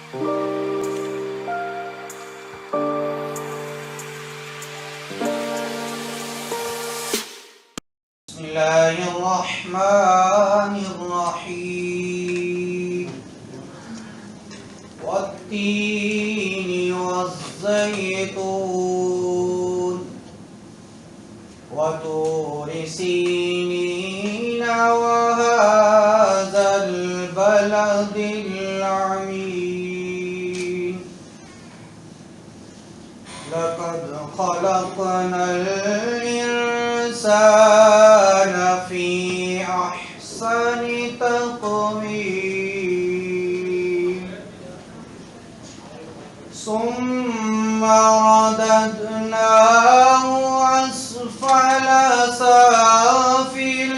بسم الله الرحمن الرحيم والتين والزيتون وطور سينين وهذا البلد العميم لقد خلقنا الإنسان في أحسن تقويم ثم رددناه أسفل سافلين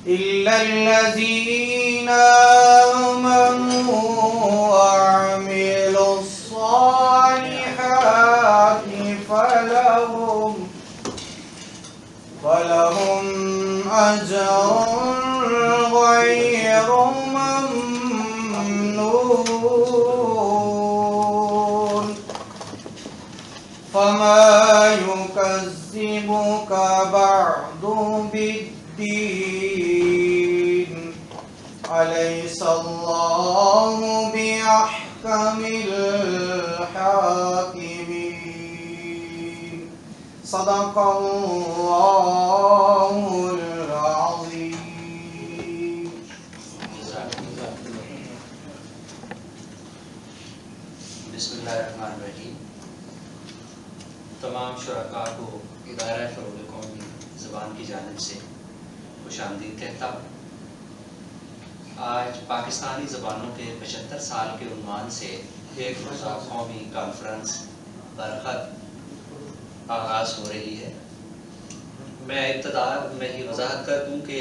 إلا الذين آمنوا وعملوا الصالحات فلهم أجر غير ممنون فما يكذبك بعد بالدين أليس الله بأحكم الحاكمين صدق الله العظيم. بسم اللہ الرحمن الرحیم. تمام شرکاء کو ادارہ فروغ قومی زبان کی جانب سے خوش آمدید کہتا ہوں. آج پاکستانی زبانوں کے 75 سال کے عنوان سے ایک روزہ قومی کانفرنس برخط آغاز ہو رہی ہے. میں ابتدا میں یہ وضاحت کر دوں کہ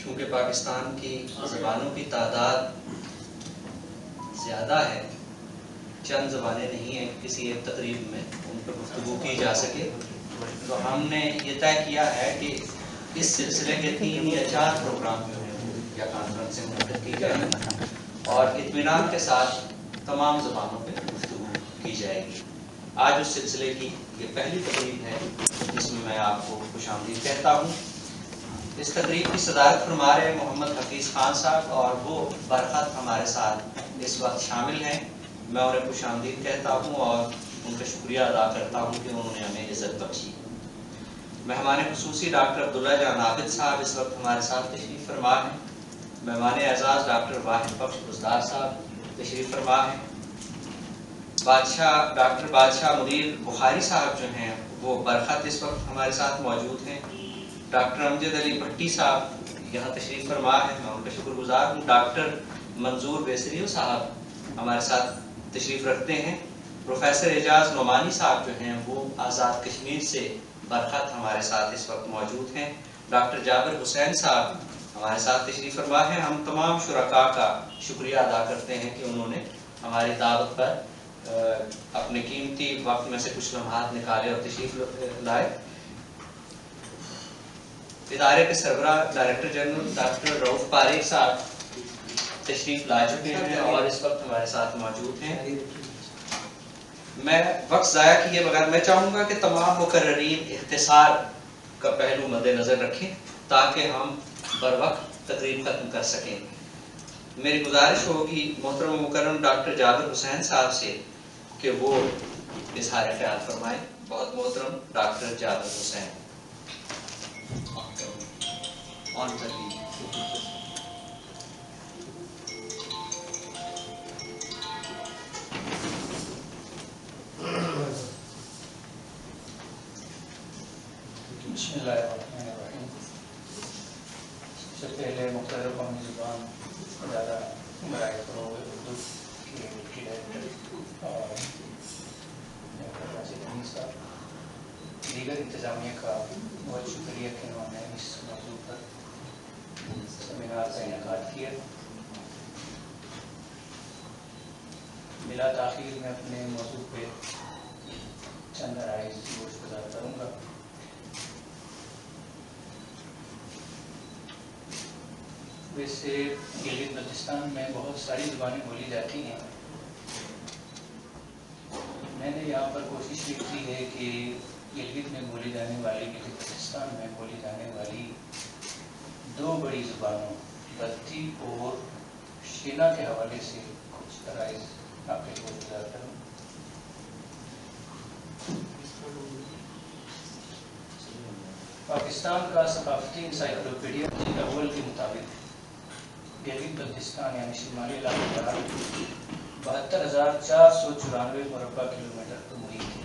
چونکہ پاکستان کی زبانوں کی تعداد زیادہ ہے، چند زبانیں نہیں ہیں کسی ایک تقریب میں ان پر گفتگو کی جا سکے، تو ہم نے یہ طے کیا ہے کہ اس سلسلے کے 3 یا 4 پروگرام جو ہیں یا کانفرنس سے منعقد کی جائیں اور اطمینان کے ساتھ تمام زبانوں پہ گفتگو کی جائے گی. آج اس سلسلے کی یہ پہلی تقریب ہے جس میں میں آپ کو خوش آمدید کہتا ہوں. اس تقریب کی صدارت فرما رہے محمد حفیظ خان صاحب اور وہ برخط ہمارے ساتھ اس وقت شامل ہیں. میں انہیں خوش آمدید کہتا ہوں اور ان کا شکریہ ادا کرتا ہوں کہ انہوں نے ہمیں عزت بخشی. مہمان خصوصی ڈاکٹر عبداللہ جان عابد صاحب اس وقت ہمارے ساتھ تشریف فرما ہیں. مہمان اعزاز ڈاکٹر واحد بخش بزدار صاحب تشریف فرما ہیں. ڈاکٹر بادشاہ مدیر بخاری صاحب جو ہیں وہ برخط اس وقت ہمارے ساتھ موجود ہیں. ڈاکٹر امجد علی بھٹی صاحب یہاں تشریف فرما ہیں، میں ان کا شکر گزار ہوں. ڈاکٹر منظور بیسریو صاحب ہمارے ساتھ تشریف رکھتے ہیں. پروفیسر اعجاز نعمانی صاحب جو ہیں وہ آزاد کشمیر سے برخط ہمارے ساتھ اس وقت موجود ہیں. ڈاکٹر جابر حسین صاحب ہمارے ساتھ تشریف فرما ہیں. ہم تمام شرکاء کا شکریہ ادا کرتے ہیں کہ انہوں نے ہماری دعوت پر اپنے قیمتی وقت میں سے کچھ لمحات نکالے اور تشریف لائے. ادارے کے سربراہ ڈائریکٹر جنرل ڈاکٹر رؤف پاریک صاحب تشریف لا چکے ہیں اور اس وقت ہمارے ساتھ موجود ہیں. میں وقت ضائع کیے بغیر میں چاہوں گا کہ تمام مقررین اختصار کا پہلو مد نظر رکھیں تاکہ ہم بر وقت تقریب ختم کر سکیں. میری گزارش ہوگی محترم مکرم ڈاکٹر جابر حسین صاحب سے کہ وہ اظہار خیال فرمائیں. بہت محترم ڈاکٹر جابر حسین. بسم اللہ الرحمن الرحیم. سب سے پہلے مختلف قومی زبان ادارہ برائے فروغ اردو کی ڈائریکٹر اور صاحب دیگر انتظامیہ کا بہت شکریہ کہ انہوں نے اس موضوع پر سیمینار کا انعقاد کیا. بلا تاخیر میں اپنے موضوع پہ چند رائز گزار کروں گا. ویسے گلگت بلتستان میں بہت ساری زبانیں بولی جاتی ہیں. میں نے یہاں پر کوشش یہ کی ہے کہ گلگت میں بولی جانے والی گلگت بلتستان میں بولی جانے والی دو بڑی زبانوں بلتی اور شینا کے حوالے سے کچھ عرائض آپ کے لیے گزار کروں. پاکستان کا ثقافتی انسائکلوپیڈیا جلد اول کے مطابق گلگت بلتستان یعنی شمالی علاقہ جات 72,494 مربع کلومیٹر پر محیط ہے.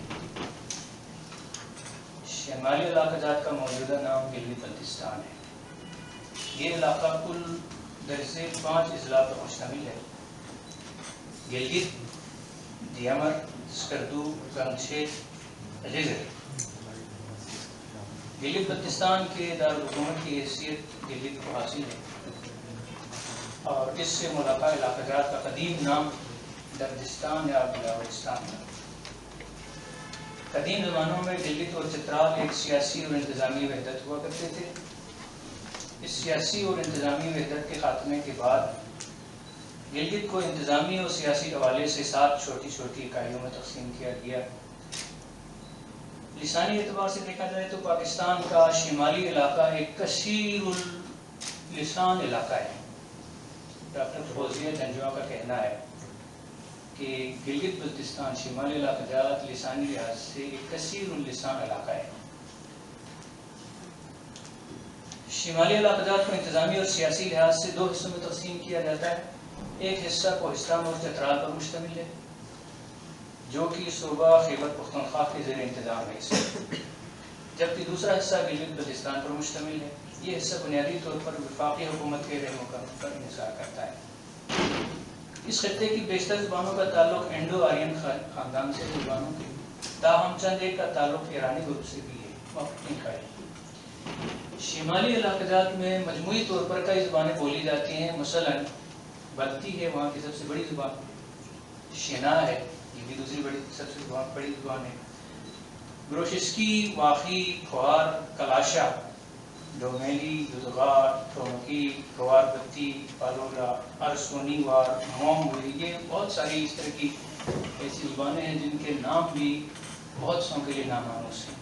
شمالی علاقہ جات کا موجودہ نام گلگت بلتستان ہے. یہ علاقہ کل درجے 5 اضلاع پر مشتمل ہے: گلگت، دیامر، سکردو، گنگشیت، غزر. گلگت بلتستان کے دارالحکومت کی حیثیت گلگت کو حاصل ہے اور اس سے ملحقہ علاقہ جات کا قدیم نام دردستان یا بلاوچستان تھا. قدیم زمانوں میں گلگت اور چترال ایک سیاسی اور انتظامی وحدت ہوا کرتے تھے. اس سیاسی اور انتظامی وحدت کے خاتمے کے بعد گلگت کو انتظامی اور سیاسی حوالے سے 7 چھوٹی چھوٹی اکائیوں میں تقسیم کیا گیا. لسانی اعتبار سے دیکھا جائے تو پاکستان کا شمالی علاقہ ایک کثیر اللسان علاقہ ہے. ڈاکٹر فوزیہ جنجوا کا کہنا ہے کہ گلگت بلتستان شمالی علاقہ جات لسانی لحاظ سے ایک کثیر اللسان علاقہ ہے. شمالی علاقہ جات کو انتظامی اور سیاسی لحاظ سے 2 حصوں میں تقسیم کیا جاتا ہے. ایک حصہ کوہستان اور چترال پر مشتمل ہے جو کہ صوبہ خیبر پختونخوا کے زیر انتظام ہے، جبکہ دوسرا حصہ گلگت بلتستان پر مشتمل ہے. یہ حصہ بنیادی طور پر وفاقی حکومت کے رہنما پر انحصار کرتا ہے. اس خطے کی بیشتر زبانوں کا تعلق انڈو آرین خاندان سے زبانوں کے، تاہم چند ایک کا تعلق ایرانی گروپ سے بھی ہے. وقت ان کا ہے. شمالی علاقہ جات میں مجموعی طور پر کئی زبانیں بولی جاتی ہیں. مثلاً بلتی ہے وہاں کی سب سے بڑی زبان، شینا ہے یہ بھی دوسری سب سے بڑی زبان ہے. گروشسکی، واخی، کھوار، کلاشا، ڈومیلی، دودغار، ٹھومکی، کھوار بتی، پالولا، ارسونی وار، موموی، یہ بہت ساری اس طرح کی ایسی زبانیں ہیں جن کے نام بھی بہت سو کے لیے نامانوس ہیں.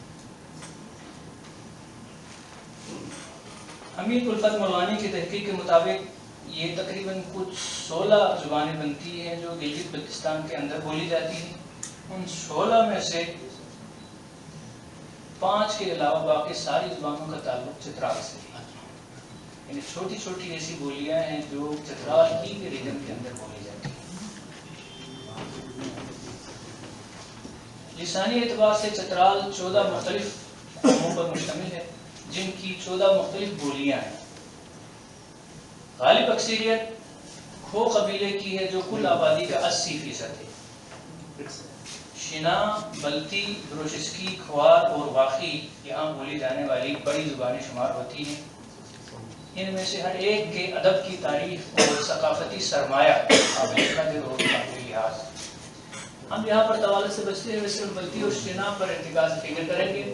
حمید الفت مولانی کی تحقیق کے مطابق یہ تقریباً کچھ 16 زبانیں بنتی ہیں جو گلگت بلتستان کے اندر بولی جاتی ہیں. ان 16 میں سے 5 کے علاوہ باقی ساری زبانوں کا تعلق چترال سے ہے. یعنی چھوٹی چھوٹی ایسی بولیاں ہیں جو چترال ہی کے ریجن کے اندر بولی جاتی ہیں. لسانی اعتبار سے چترال 14 مختلف قوموں پر مشتمل ہے جن کی 14 مختلف بولیاں ہیں. غالب اکثریت کھو قبیلے کی ہے جو کل آبادی کا 80% ہے. شینا، بلتی، گروشسکی، کھوار اور واخی یہاں بولی جانے والی بڑی زبانیں شمار ہوتی ہیں. ان میں سے ہر ایک کے ادب کی تاریخ اور ثقافتی سرمایہ قابل قدر اور قابل لحاظ. ہم یہاں پر طوالت سے بچتے ہوئے صرف بلتی اور شینا پر ارتکاز فکر کریں گے.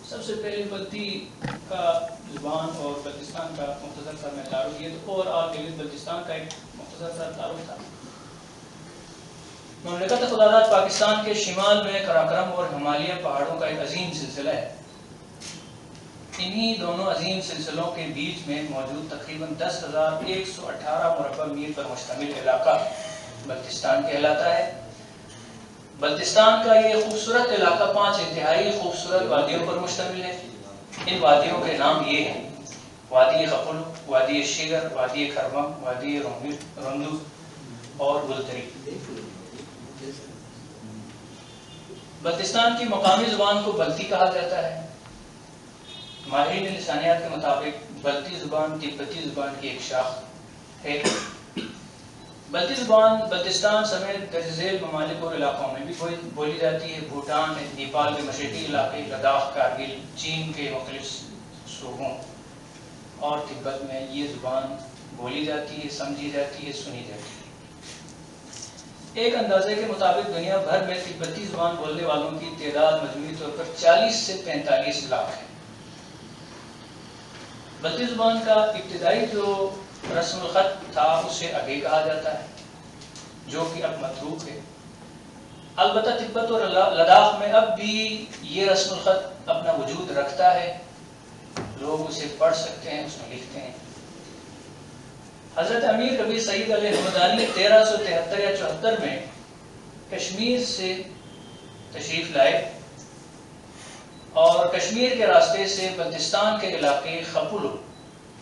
سب سے پہلے بلتی کا زبان اور بلتستان کا مختصر سا میں تعارف، یہ تو اور گلگت بلتستان کا ایک مختصر سا تعارف تھا. مملکت خداداد پاکستان کے شمال میں قراقرم اور ہمالیہ پہاڑوں کا ایک عظیم سلسلہ ہے. انہی دونوں عظیم سلسلوں کے بیچ میں موجود تقریباً 10,118 مربع میل پر مشتمل علاقہ بلتستان کہلاتا ہے. بلتستان کا یہ خوبصورت علاقہ 5 انتہائی خوبصورت وادیوں پر مشتمل ہے. ان وادیوں کے نام یہ ہیں: وادی خپل، وادی شگر، وادی کھرمم، وادی رندو اور گلتری. بلتستان کی مقامی زبان کو بلتی کہا جاتا ہے. ماہرین لسانیات کے مطابق بلتی زبان تبتی زبان کی ایک شاخ ہے. بلتی زبان بلتستان سمیت درج ذیل ممالک اور علاقوں میں بھی بولی جاتی ہے. بھوٹان، نیپال کے مشرقی علاقے، لداخ، کارگل، چین کے مختلف صوبوں اور تبت میں یہ زبان بولی جاتی ہے، سمجھی جاتی ہے، سنی جاتی ہے. ایک اندازے کے مطابق دنیا بھر میں تبتی زبان بولنے والوں کی تعداد مجموعی طور پر 40 سے 45 لاکھ ہے. بلتی زبان کا ابتدائی جو رسم الخط تھا اسے اگے کہا جاتا ہے، جو کہ اب متروک ہے۔ البتہ تبت اور لداخ میں اب بھی یہ رسم الخط اپنا وجود رکھتا ہے، لوگ اسے پڑھ سکتے ہیں، اس میں لکھتے ہیں۔ حضرت امیر کبیر سعید علیہ الحمدانی 1373 یا 74 میں کشمیر سے تشریف لائے اور کشمیر کے راستے سے بلتستان کے علاقے خپلو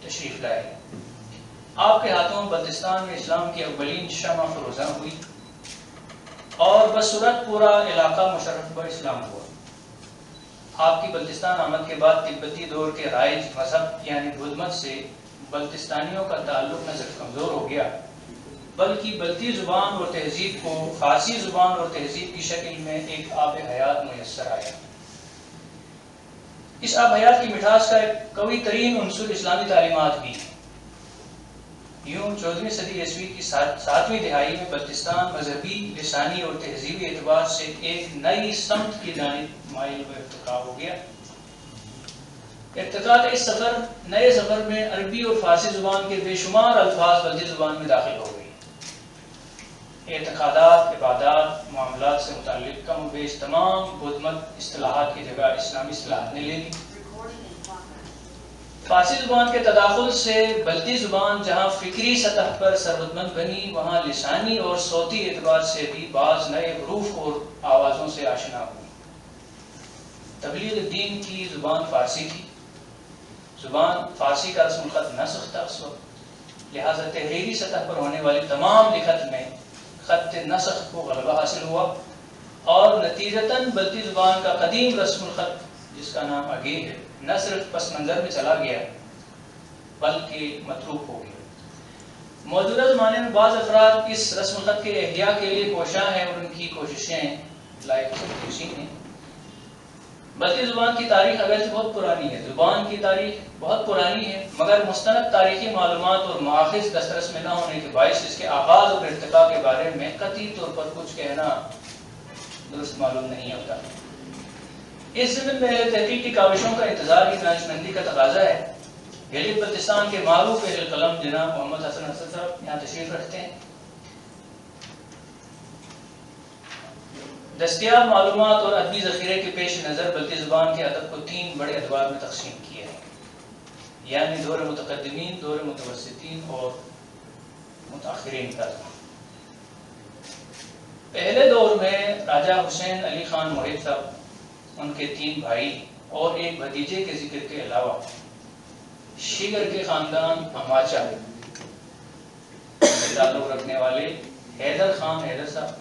تشریف لائے۔ آپ کے ہاتھوں بلتستان میں اسلام کی اولین شمع فروزاں ہوئی اور بصورت پورا علاقہ مشرف بر اسلام ہوا۔ آپ کی بلتستان آمد کے بعد تبتی دور کے رائج مذہب یعنی بدھ مت سے بلتستانیوں کا تعلق نہ صرف کمزور ہو گیا بلکہ بلتی زبان اور تہذیب کو فارسی زبان اور تہذیب کی شکل میں ایک آب حیات میسر آیا۔ اس آب حیات کی مٹھاس کا ایک قوی ترین عنصر اسلامی تعلیمات بھی ہے۔ یوں 14ویں صدی عیسوی کی 7ویں دہائی میں بلتستان مذہبی، لسانی اور تہذیبی اعتبار سے ایک نئی سمت کی جانب مائل و ارتقا ہو گیا۔ ارتقاء کا اس نئے سفر میں عربی اور فارسی زبان کے بے شمار الفاظ بلتی زبان میں داخل ہو گئی۔ اعتقادات، عبادات، معاملات سے متعلق کم و بیش تمام بدھ مت اصطلاحات کی جگہ اسلامی اصطلاحات نے لے لی۔ فارسی زبان کے تداخل سے بلتی زبان جہاں فکری سطح پر ثروت مند بنی، وہاں لسانی اور صوتی اعتبار سے بھی بعض نئے حروف اور آوازوں سے آشنا ہوئی۔ تبلیغ دین کی زبان فارسی تھی۔ زبان فارسی کا رسم الخط نسخ تھا اس وقت، لہذا تحریری سطح پر ہونے والی تمام لکھت میں خط نسخ کو غلبہ حاصل ہوا اور نتیجتاً بلتی زبان کا قدیم رسم الخط جس کا نام اگے ہے نہ صرف پس منظر میں چلا گیا بلکہ متروک ہو گیا۔ موجودہ زمانے میں بعض افراد اس رسم الخط کے احیاء کے لیے کوشاں ہیں اور ان کی کوششیں لائق تحسین ہیں۔ بلتی زبان کی تاریخ اگرچہ بہت پرانی ہے، زبان کی تاریخ بہت پرانی ہے، مگر مستند تاریخی معلومات اور ماخذ دسترس میں نہ ہونے کے باعث اس کے آغاز اور ارتقاء کے بارے میں قطعی طور پر کچھ کہنا درست معلوم نہیں ہوتا۔ اس ضمن میں اہل تحقیق کی کاوشوں کا انتظار کی دانشمندی کا تقاضا ہے۔ گلگت بلتستان کے معروف اہل قلم جناب محمد حسن صاحب یہاں تشریف رکھتے ہیں۔ دستیاب معلومات اور ادبی ذخیرے کے پیش نظر بلتی زبان کے ادب کو 3 بڑے ادوار میں تقسیم کیا ہے، یعنی دور متقدمین، دور متوسطین اور متاخرین کا۔ پہلے دور میں راجہ حسین علی خان محب صاحب، ان کے 3 بھائی اور ایک بھتیجے کے ذکر کے علاوہ شیگر کے خاندان اماچا سے تعلق رکھنے والے حیدر خان حیدر صاحب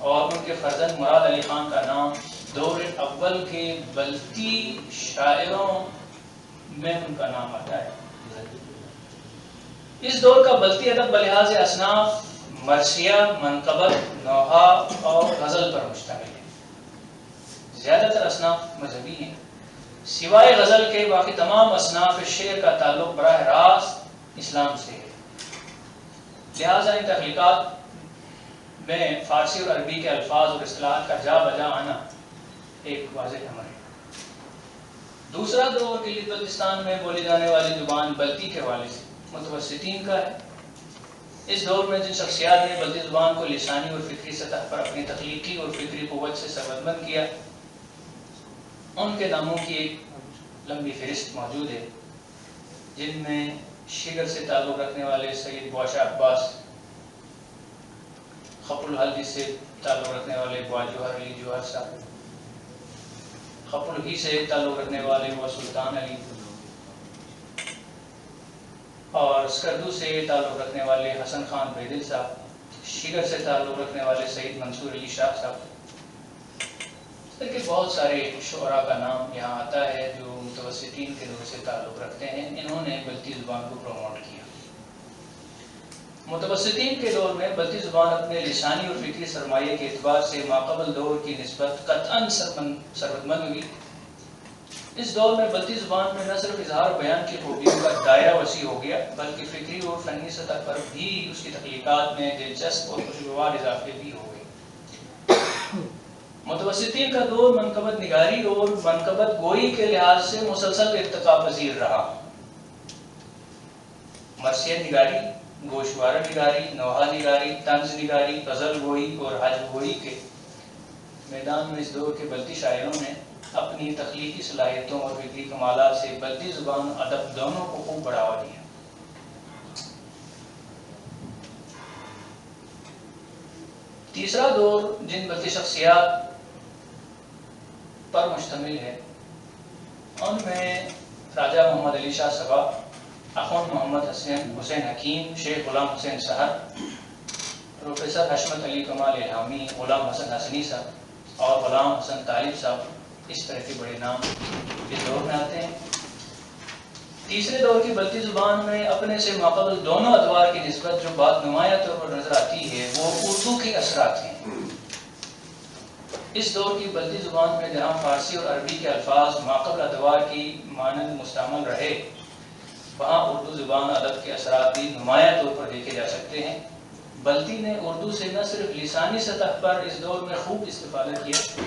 اور ان کے فرزند مراد علی خان کا نام دور اول کے بلتی شاعروں میں ان کا نام آتا ہے۔ اس دور کا بلتی ادب بلحاظ اصناف مرثیہ، منقبت، نوحہ اور غزل پر مشتمل ہے۔ زیادہ تر اصناف مذہبی ہیں، سوائے غزل کے باقی تمام اصناف شعر کا تعلق براہ راست اسلام سے ہے۔ لہذا ان تخلیقات میں فارسی اور عربی کے الفاظ اور اصطلاحات کا جا بجا آنا ایک واضح امر ہے۔ دوسرا دور گلگت بلتستان میں بولی جانے والی زبان بلتی کے حوالے سے متوسطین کا ہے۔ اس دور میں جن شخصیات نے بلتی زبان کو لسانی اور فکری سطح پر اپنی تخلیقی اور فکری قوت سے ثروت مند کیا، ان کے ناموں کی ایک لمبی فہرست موجود ہے، جن میں شیگر سے تعلق رکھنے والے سید بواشا عباس، خپ الحلدی سے تعلق رکھنے والے بوا جوہر علی جوہر صاحب، خپ الہی سے تعلق رکھنے والے بوا سلطان علی، اور سکردو سے تعلق رکھنے والے حسن خان بیدل صاحب، شیگر سے تعلق رکھنے والے سید منصور علی شاہ صاحب۔ اس طرح کے بہت سارے شعراء کا نام یہاں آتا ہے جو متوسطین کے دور سے تعلق رکھتے ہیں۔ انہوں نے بلتی زبان کو پروموٹ کیا۔ متوسطین کے دور میں بلتی زبان اپنے لسانی اور فکری سرمایہ کے اعتبار سے ماقبل دور کی نسبت قطعاً ثروت مند ہوئی۔ اس دور میں بلتی زبان میں نہ صرف اظہار بیان کی خوبیوں کا دائرہ وسیع ہو گیا بلکہ فکری اور فنی سطح پر بھی اس کی تخلیقات میں دلچسپ اور خوشگوار اضافے بھی ہو گئے۔ متوسطین کا دور منقبت نگاری اور منقبت گوئی کے لحاظ سے مسلسل ارتقاء پذیر رہا۔ مرثیہ نگاری، گوشوارہ نگاری، نوحہ نگاری، طنز نگاری، غزل گوئی اور حجب گوئی کے میدان میں اس دور کے بلتی شاعروں نے اپنی تخلیقی صلاحیتوں اور فکری کمالات سے بلتی زبان اور ادب دونوں کو خوب بڑھاوا دیا۔ تیسرا دور جن بلتی شخصیات پر مشتمل ہے ان میں راجہ محمد علی شاہ سبا، اخوند محمد حسین حکیم، شیخ غلام حسین سہر، پروفیسر حشمت علی کمال الہامی، غلام حسن حسنی صاحب اور غلام حسن طالب صاحب، اس طرح کے بڑے نام اس دور میں آتے ہیں۔ تیسرے دور کی بلتی زبان میں اپنے سے ماقبل دونوں ادوار کی نسبت جو بات نمایاں طور پر نظر آتی ہے وہ اردو کے اثرات ہیں۔ اس دور کی بلتی زبان میں جہاں فارسی اور عربی کے الفاظ ماقبل ادوار کی مانند مستعمل رہے، وہاں اردو زبان ادب کے اثرات بھی نمایاں طور پر دیکھے جا سکتے ہیں۔ بلتی نے اردو سے نہ صرف لسانی سطح پر اس دور میں خوب استفادہ کیا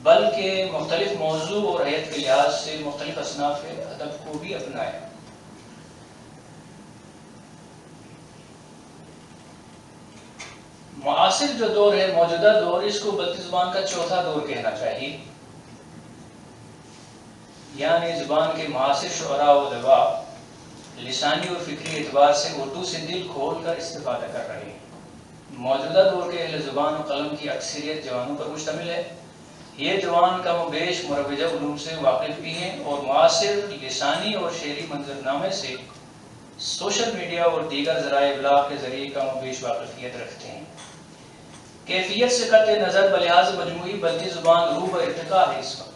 بلکہ مختلف موضوع اور حیت کے لحاظ سے مختلف اصناف ادب کو بھی اپنایا۔ معاصر جو دور ہے، موجودہ دور، اس کو بلتی زبان کا چوتھا دور کہنا چاہیے، یعنی زبان کے معاصر شعراء و ادباء لسانی اور فکری اعتبار سے اردو سے دل کھول کر استفادہ کر رہے ہیں۔ موجودہ دور کے اہل زبان و قلم کی اکثریت جوانوں پر مشتمل ہے۔ یہ جوان کم و بیش مروجہ علوم سے واقف بھی ہیں اور معاصر لسانی اور شعری منظرنامے سے سوشل میڈیا اور دیگر ذرائع ابلاغ کے ذریعے کم و بیش واقفیت رکھتے ہیں۔ کیفیت سے قطع نظر بلحاظ مجموعی بلتی زبان رو ارتقا ہے۔ اس وقت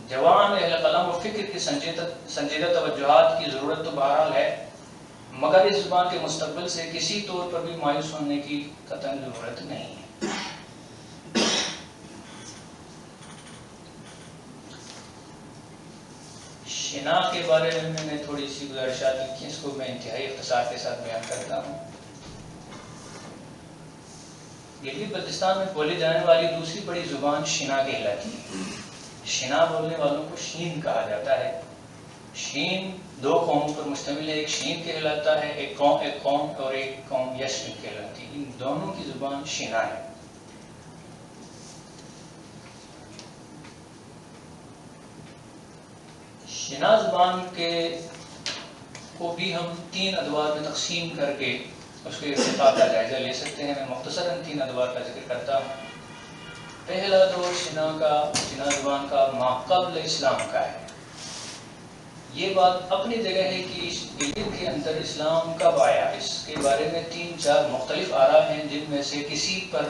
جوان اہل قلم و فکر کی سنجیدہ توجہات کی ضرورت تو بہرحال ہے، مگر اس زبان کے مستقبل سے کسی طور پر بھی مایوس ہونے کی قطعاً ضرورت نہیں ہے۔ شنا کے بارے میں نے تھوڑی سی گزارشات لکھی، اس کو میں انتہائی اختصار کے ساتھ بیان کرتا ہوں۔ گلگت بلتستان میں بولی جانے والی دوسری بڑی زبان شنا کہلاتی ہے۔ شنا بولنے والوں کو شین کہا جاتا ہے۔ شین دو قوموں پر مشتمل ہے، ایک شین کہلاتا ہے، ایک قوم اور ایک قوم یشن کہلاتی ہے۔ ان دونوں کی زبان شنا ہے۔ شنا زبان کو بھی ہم تین ادوار میں تقسیم کر کے اس کے ارتقاء کا جائزہ لے سکتے ہیں۔ میں مختصراً تین ادوار کا ذکر کرتا ہوں۔ پہلا دور شنا زبان کا ماقبل اسلام کا ہے۔ یہ بات اپنی جگہ ہے کہ گلگت کے اندر اسلام کب آیا، اس کے بارے میں تین چار مختلف آراء ہیں، جن میں سے کسی پر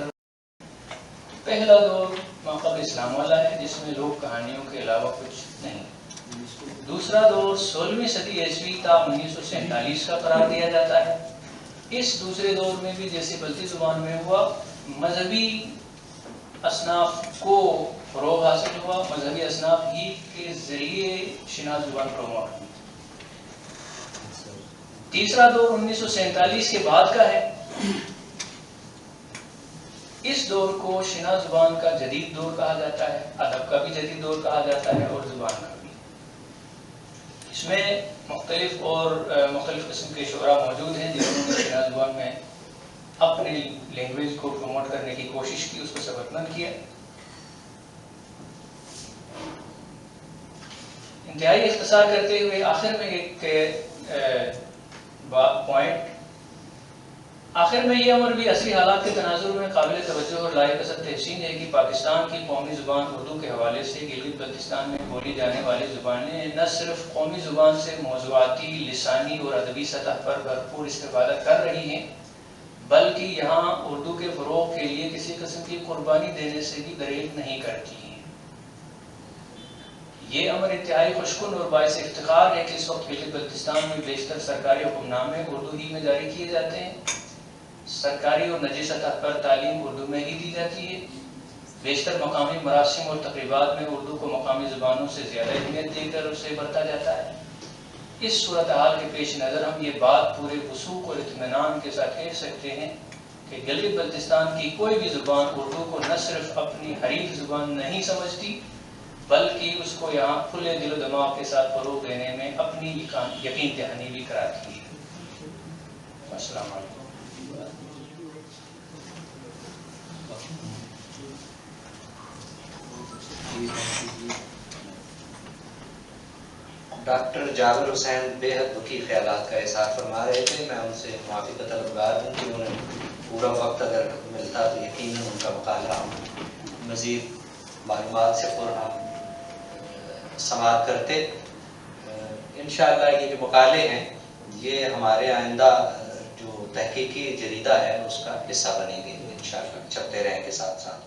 پہلا دور ماقبل اسلام والا ہے، جس میں لوک کہانیوں کے علاوہ کچھ نہیں۔ دوسرا دور 16ویں صدی عیسوی تا 1947 کا قرار دیا جاتا ہے۔ اس دوسرے دور میں بھی جیسے بلتی زبان میں ہوا، مذہبی اصناف کو فروغ حاصل ہوا، مذہبی اصناف ہی کے ذریعے شنا زبان پروموٹ ہوئی۔ تیسرا دور 1947 کے بعد کا ہے۔ اس دور کو شنا زبان کا جدید دور کہا جاتا ہے، ادب کا بھی جدید دور کہا جاتا ہے اور زبان کا بھی۔ اس میں مختلف قسم کے شعراء موجود ہیں جنہوں نے شنا زبان میں اپنی لینگویج کو پروموٹ کرنے کی کوشش کی، اس کو سبقمند کیا۔ انتہائی اختصار کرتے ہوئے آخر میں ایک پوائنٹ، آخر میں یہ امر بھی عصری حالات کے تناظر میں قابل توجہ اور لائق تحسین ہے کہ پاکستان کی قومی زبان اردو کے حوالے سے گلگت بلتستان میں بولی جانے والی زبانیں نہ صرف قومی زبان سے موضوعاتی، لسانی اور ادبی سطح پر بھرپور استفادہ کر رہی ہیں، بلکہ یہاں اردو کے فروغ کے لیے کسی قسم کی قربانی دینے سے بھی گریز نہیں کرتی ہیں۔ یہ امر انتہائی خوشکن اور باعث افتخار ہے کہ اس وقت گلگت بلتستان میں بیشتر سرکاری حکمنامے اردو ہی میں جاری کیے جاتے ہیں، سرکاری اور نجی سطح پر تعلیم اردو میں ہی دی جاتی ہے، بیشتر مقامی مراسم اور تقریبات میں اردو کو مقامی زبانوں سے زیادہ اہمیت دے کر اسے برتا جاتا ہے۔ اس صورتحال کے پیش نظر ہم یہ بات پورے وثوق اور اطمینان کے ساتھ کہہ سکتے ہیں کہ گلگت بلتستان کی کوئی بھی زبان اردو کو نہ صرف اپنی حریف زبان نہیں سمجھتی بلکہ اس کو یہاں کھلے دل و دماغ کے ساتھ فروغ دینے میں اپنی یقین دہانی بھی کراتی ہے۔ السلام علیکم۔ ڈاکٹر جابر حسین بے حد دکھی خیالات کا اظہار فرما رہے تھے، میں ان سے معافی کا طلبگار ہوں کہ انہیں پورا وقت اگر ملتا تو یقیناً ان کا مقالہ ہم مزید معلومات سے ہم سماعت کرتے۔ انشاءاللہ یہ جو مقالے ہیں یہ ہمارے آئندہ جو تحقیقی جریدہ ہے اس کا حصہ بنیں گے، انشاءاللہ چھپتے رہیں گے ساتھ ساتھ۔